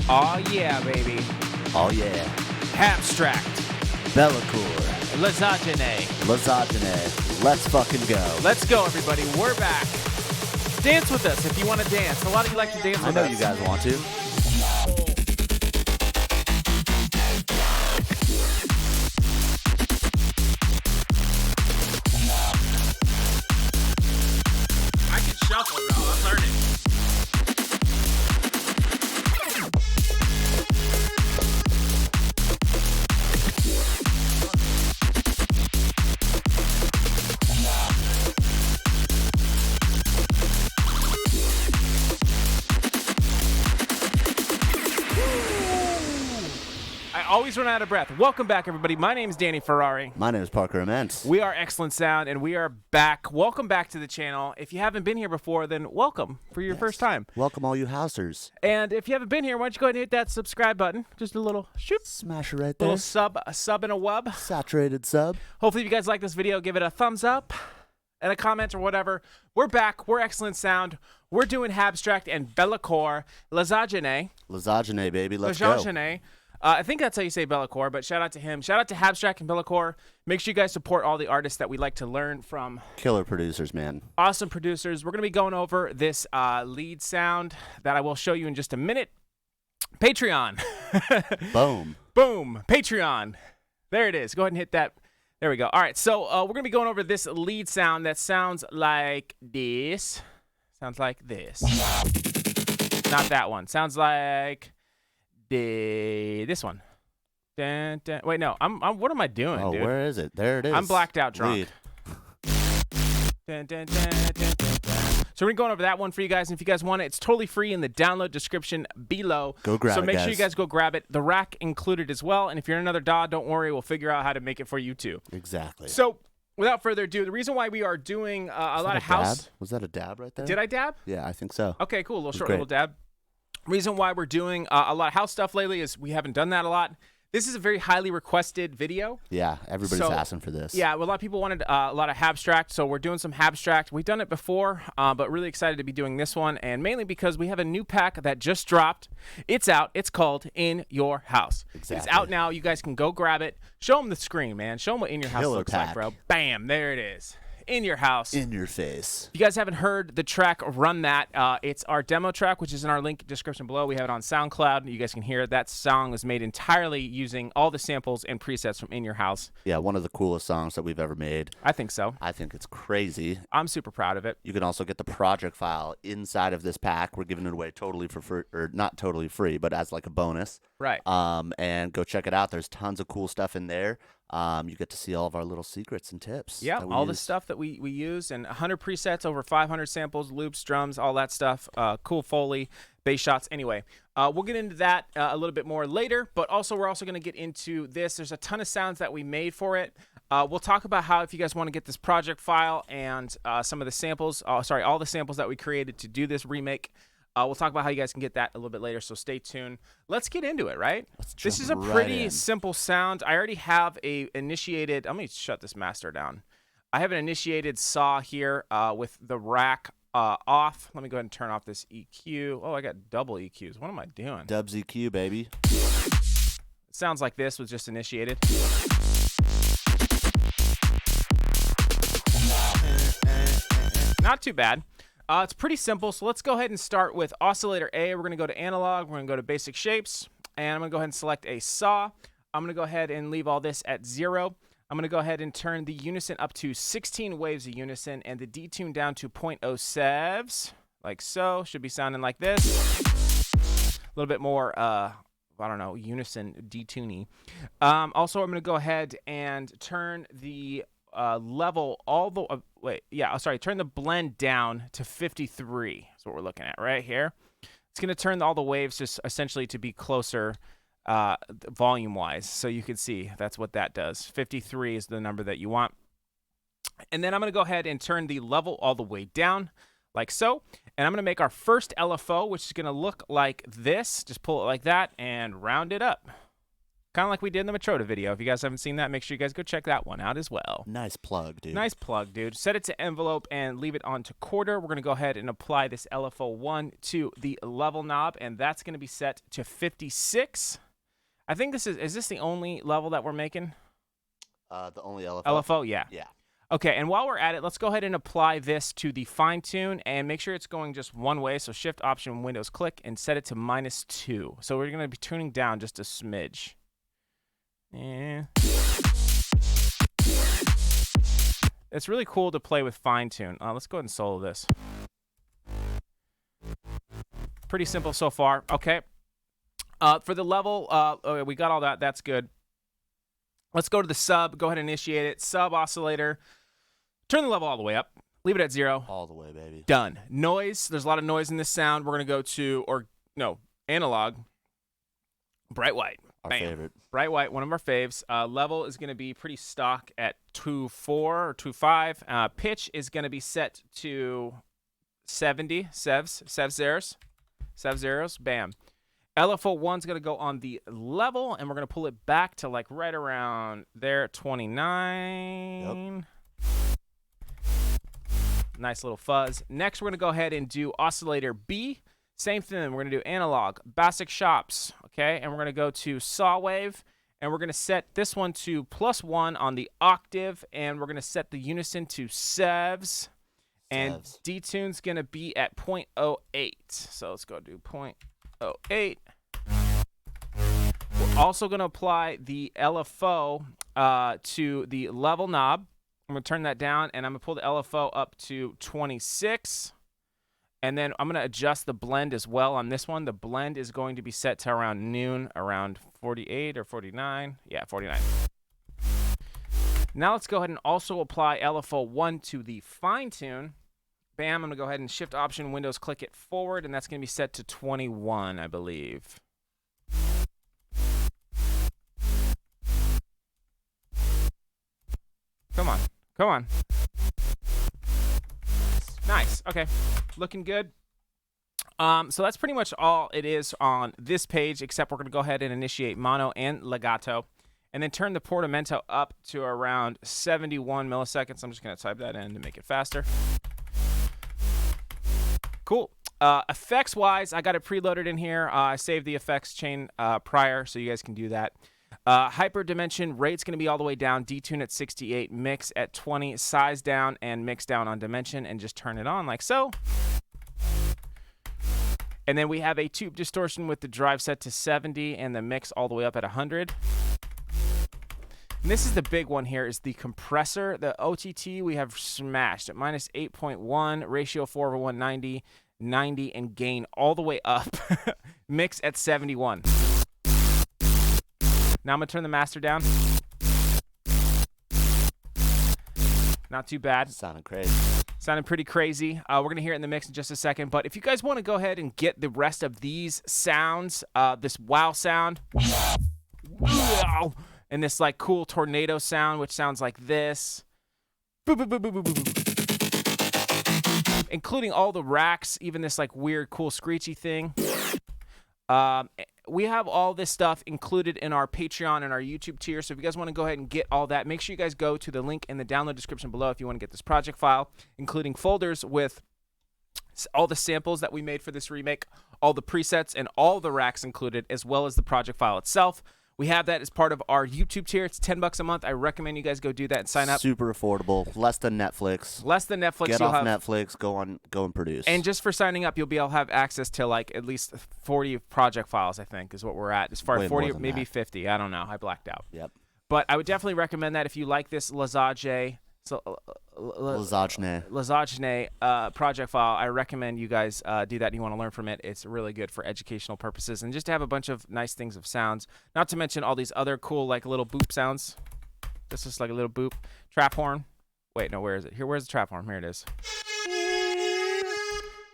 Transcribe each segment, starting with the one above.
Oh yeah, baby. Oh yeah. Habstrakt. Bellecour. Lasagne. Let's fucking go. Let's go, everybody. We're back. Dance with us if you want to dance. A lot of you like to dance with us. I know you guys want to. I can shuffle, bro. I'm learning. Always run out of breath. Welcome back, everybody. My name is Danny Ferrari. My name is Parker Immense. We are Excellent Sound, and we are back. Welcome back to the channel. If you haven't been here before, then welcome for your first time. Welcome, all you housers. And if you haven't been here, why don't you go ahead and hit that subscribe button? Just a little shoot. Smash it right A there. little sub and a wub. Saturated sub. Hopefully, if you guys like this video, give it a thumbs up and a comment or whatever. We're back. We're Excellent Sound. We're doing Habstrakt and Bellecour. Lasagne, baby. Let's go. I think that's how you say Bellecour, but shout out to him. Shout out to Habstrakt and Bellecour. Make sure you guys support all the artists that we like to learn from. Killer producers, man. Awesome producers. We're going to be going over this lead sound that I will show you in just a minute. Patreon. Boom. Boom. Patreon. There it is. Go ahead and hit that. There we go. All right, so we're going to be going over this lead sound that sounds like this. Sounds like this. Not that one. Sounds like this one. Dun, dun. Wait, no. I'm what am I doing, dude? Where is it? There it is. I'm blacked out drunk. Dun, dun, dun, dun, dun, dun. So we're going over that one for you guys. And if you guys want it, it's totally free in the download description below. Go grab it, So make sure you guys go grab it. The rack included as well. And if you're another DAW, don't worry. We'll figure out how to make it for you too. Exactly. So without further ado, the reason why we are doing a lot of house. Dab? Was that a dab right there? Did I dab? Yeah, I think so. Okay, cool. A little short great. little dab. Reason why we're doing a lot of house stuff lately is we haven't done that a lot. This is a very highly requested video. Yeah, everybody's asking for this. Yeah, well, a lot of people wanted a lot of Habstrakt, so we're doing some Habstrakt. We've done it before, but really excited to be doing this one, and mainly because we have a new pack that just dropped. It's out. It's called In Your House. Exactly. It's out now. You guys can go grab it. Show them the screen, man. Show them what In Your House looks like, bro. Bam, there it is. In Your House. In your face. If you guys haven't heard the track, Run That. It's our demo track, which is in our link description below. We have it on SoundCloud. You guys can hear it. That song was made entirely using all the samples and presets from In Your House. Yeah, one of the coolest songs that we've ever made. I think so. I think it's crazy. I'm super proud of it. You can also get the project file inside of this pack. We're giving it away totally for free, or not totally free, but as like a bonus. Right. And go check it out. There's tons of cool stuff in there. You get to see all of our little secrets and tips. Yeah, all the stuff that we use, and 100 presets, over 500 samples, loops, drums, all that stuff. Cool Foley, bass shots. Anyway, we'll get into that a little bit more later, but also we're also going to get into this. There's a ton of sounds that we made for it. We'll talk about how, if you guys want to get this project file and some of the samples, all the samples that we created to do this remake. We'll talk about how you guys can get that a little bit later, so stay tuned. Let's get into it, right? This is a pretty simple sound. I already have a initiated. Let me shut this master down. I have an initiated saw here with the rack off. Let me go ahead and turn off this EQ. Oh, I got double EQs. What am I doing? Dubs EQ, baby. It sounds like this was just initiated. Not too bad. It's pretty simple, so let's go ahead and start with Oscillator A. We're going to go to Analog. We're going to go to Basic Shapes, and I'm going to go ahead and select a saw. I'm going to go ahead and leave all this at 0. I'm going to go ahead and turn the unison up to 16 waves of unison and the detune down to 0.07, like so. Should be sounding like this. A little bit more, I don't know, unison detuning. Also, I'm going to go ahead and turn the level all the turn the blend down to 53. That's what we're looking at right here. It's going to turn all the waves just essentially to be closer volume wise, so you can see that's what that does. 53 is the number that you want. And then I'm going to go ahead and turn the level all the way down like so, and I'm going to make our first LFO, which is going to look like this. Just pull it like that and round it up. Kind of like we did in the Matroda video. If you guys haven't seen that, make sure you guys go check that one out as well. Nice plug, dude. Nice plug, dude. Set it to envelope and leave it on to quarter. We're going to go ahead and apply this LFO1 to the level knob, and that's going to be set to 56. I think this is this the only level that we're making? The only LFO? LFO, yeah. Yeah. Okay, and while we're at it, let's go ahead and apply this to the fine tune and make sure it's going just one way. So Shift, Option, Windows, click, and set it to -2. So we're going to be tuning down just a smidge. Yeah. It's really cool to play with fine tune. Let's go ahead and solo this. Pretty simple so far. Okay. For the level, okay, we got all that. That's good. Let's go to the sub. Go ahead and initiate it. Sub oscillator. Turn the level all the way up. Leave it at 0. All the way, baby. Done. Noise. There's a lot of noise in this sound. We're going to go to, analog. Bright white. Our Bam. favorite. Bright white, one of our faves. Level is going to be pretty stock at 2.4 or 2.5. Pitch is going to be set to 70. Sev zeros. Bam. LFO1 is going to go on the level, and we're going to pull it back to like right around there, 29. Yep. Nice little fuzz. Next, we're going to go ahead and do Oscillator B. Same thing. We're going to do analog, basic shops, okay? And we're going to go to saw wave, and we're going to set this one to +1 on the octave, and we're going to set the unison to sevs. And detune's going to be at 0.08. So let's go do 0.08. We're also going to apply the LFO to the level knob. I'm going to turn that down, and I'm going to pull the LFO up to 26. And then I'm going to adjust the blend as well on this one. The blend is going to be set to around noon, around 48 or 49. Yeah, 49. Now let's go ahead and also apply LFO1 to the fine tune. Bam, I'm going to go ahead and Shift, Option, Windows, click it forward, and that's going to be set to 21, I believe. Come on. Nice. Okay. Looking good. So that's pretty much all it is on this page, except we're going to go ahead and initiate mono and legato, and then turn the portamento up to around 71 milliseconds. I'm just going to type that in to make it faster. Cool. Effects-wise, I got it preloaded in here. I saved the effects chain prior, so you guys can do that. Hyper dimension rate's going to be all the way down. Detune at 68, mix at 20, size down, and mix down on dimension, and just turn it on like so. And then we have a tube distortion with the drive set to 70 and the mix all the way up at 100. And this is the big one here, is the compressor. The OTT we have smashed at -8.1, ratio 4/190, 90, and gain all the way up. Mix at 71. Now I'm going to turn the master down. Not too bad. Sounding crazy. Sounding pretty crazy. We're going to hear it in the mix in just a second. But if you guys want to go ahead and get the rest of these sounds, this wow sound, and this like cool tornado sound, which sounds like this, including all the racks, even this like weird cool screechy thing. We have all this stuff included in our Patreon and our YouTube tier. So if you guys want to go ahead and get all that, make sure you guys go to the link in the download description below if you want to get this project file, including folders with all the samples that we made for this remake, all the presets, and all the racks included, as well as the project file itself. We have that as part of our YouTube tier. It's $10 a month. I recommend you guys go do that and sign up. Super affordable. Less than Netflix. Less than Netflix. Get off Netflix. Go and produce. And just for signing up, you'll be able to have access to like at least 40 project files, I think, is what we're at. As far as 40, maybe 50. I don't know. I blacked out. Yep. But I would definitely recommend that if you like this Lasagne project file. I recommend you guys do that and you want to learn from it. It's really good for educational purposes and just to have a bunch of nice things of sounds. Not to mention all these other cool like little boop sounds. This is like a little boop. Trap horn. Wait, no, where is it? Here, where's the trap horn? Here it is.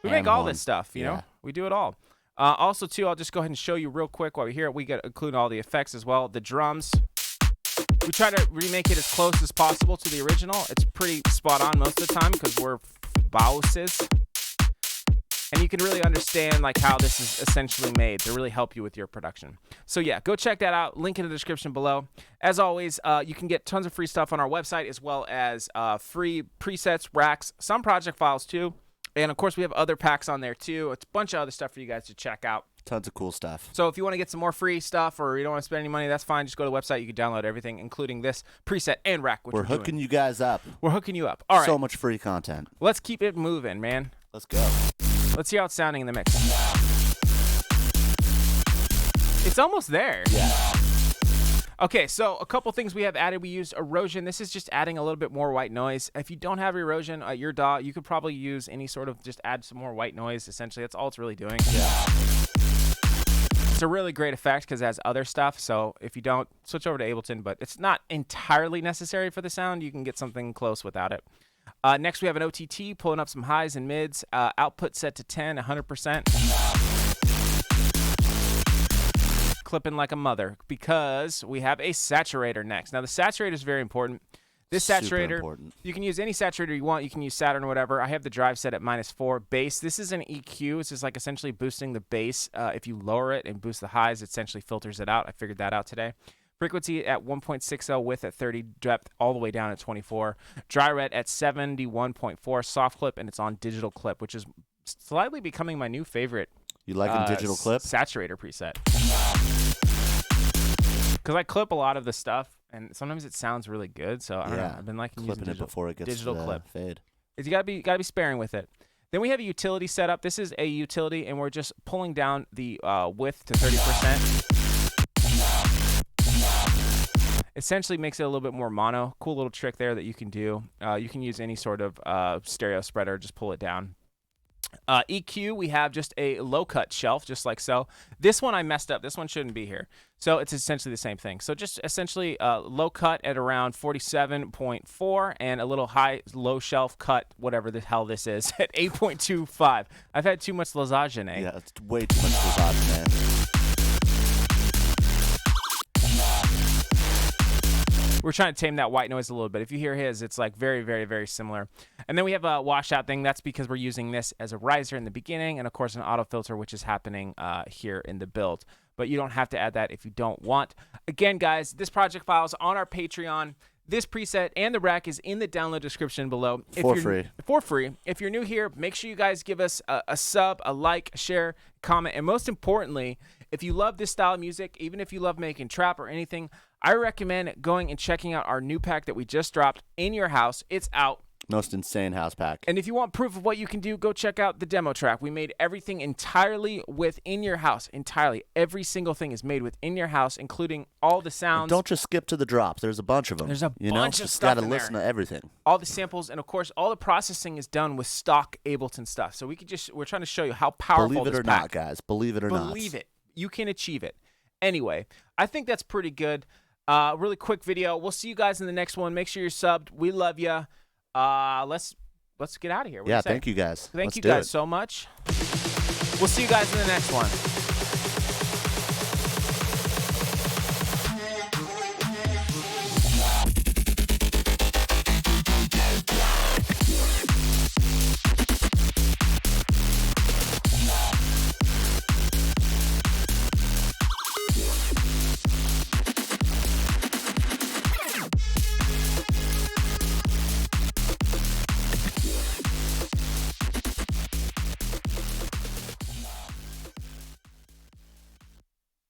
We make all this stuff, you know? We do it all. Also, too, I'll just go ahead and show you real quick while we're here. We get include all the effects as well. The drums. We try to remake it as close as possible to the original. It's pretty spot on most of the time because we're bosses. and you can really understand like how this is essentially made to really help you with your production. So yeah, go check that out. Link in the description below. As always, you can get tons of free stuff on our website, as well as free presets, racks, some project files too. And of course, we have other packs on there too. It's a bunch of other stuff for you guys to check out. Tons of cool stuff. So if you want to get some more free stuff, or you don't want to spend any money, that's fine. Just go to the website. You can download everything, including this preset and rack. Which we're hooking you guys up. We're hooking you up. All right. So much free content. Let's keep it moving, man. Let's go. Let's see how it's sounding in the mix. It's almost there. Yeah. Okay, so a couple things we have added. We used erosion. This is just adding a little bit more white noise. If you don't have erosion at your DAW, you could probably use any sort of, just add some more white noise, essentially. That's all it's really doing. Yeah. It's a really great effect because it has other stuff. So if you don't, switch over to Ableton, but it's not entirely necessary for the sound. You can get something close without it. Next, we have an OTT pulling up some highs and mids. Output set to 10, 100%. Clipping like a mother because we have a saturator next. Now, the saturator is very important. This saturator, important. You can use any saturator you want. You can use Saturn or whatever. I have the drive set at -4. Bass, this is an EQ. It's just like essentially boosting the bass. If you lower it and boost the highs, it essentially filters it out. I figured that out today. Frequency at 1.60, width at 30, depth all the way down at 24. Dry ret at 71.4, soft clip, and it's on digital clip, which is slightly becoming my new favorite. You liking digital clip? Saturator preset. Because I clip a lot of the stuff, and sometimes it sounds really good. So I don't know. I've been liking clipping using it before it gets digital the clip. Fade. You gotta be sparing with it. Then we have a utility setup. This is a utility, and we're just pulling down the width to 30%. Essentially makes it a little bit more mono. Cool little trick there that you can do. You can use any sort of stereo spreader. Just pull it down. EQ, we have just a low cut shelf, just like so. This one I messed up. This one shouldn't be here. So it's essentially the same thing. So just essentially low cut at around 47.4 and a little high, low shelf cut, whatever the hell this is, at 8.25. I've had too much Lasagne. Yeah, it's way too much Lasagne. We're trying to tame that white noise a little bit. If you hear his, it's like very, very, very similar. And then we have a washout thing. That's because we're using this as a riser in the beginning, and of course an auto filter, which is happening here in the build. But you don't have to add that if you don't want. Again, guys, this project file is on our Patreon. This preset and the rack is in the download description below. For free. For free. If you're new here, make sure you guys give us a sub, a like, a share, comment, and most importantly, if you love this style of music, even if you love making trap or anything, I recommend going and checking out our new pack that we just dropped in your house. It's out. Most insane house pack. And if you want proof of what you can do, go check out the demo track. We made everything entirely within your house. Entirely. Every single thing is made within your house, including all the sounds. And don't just skip to the drops. There's a bunch of them. There's a bunch of just stuff gotta in listen there. to everything. All the samples, and of course, all the processing is done with stock Ableton stuff. So we're trying to show you how powerful Believe it this or pack. not, guys. Believe it or not. Believe it. You can achieve it. Anyway, I think that's pretty good. Really quick video. We'll see you guys in the next one. Make sure you're subbed. We love you. Let's get out of here. What do you say? Thank you guys. Thank Let's you do guys it. so much. We'll see you guys in the next one.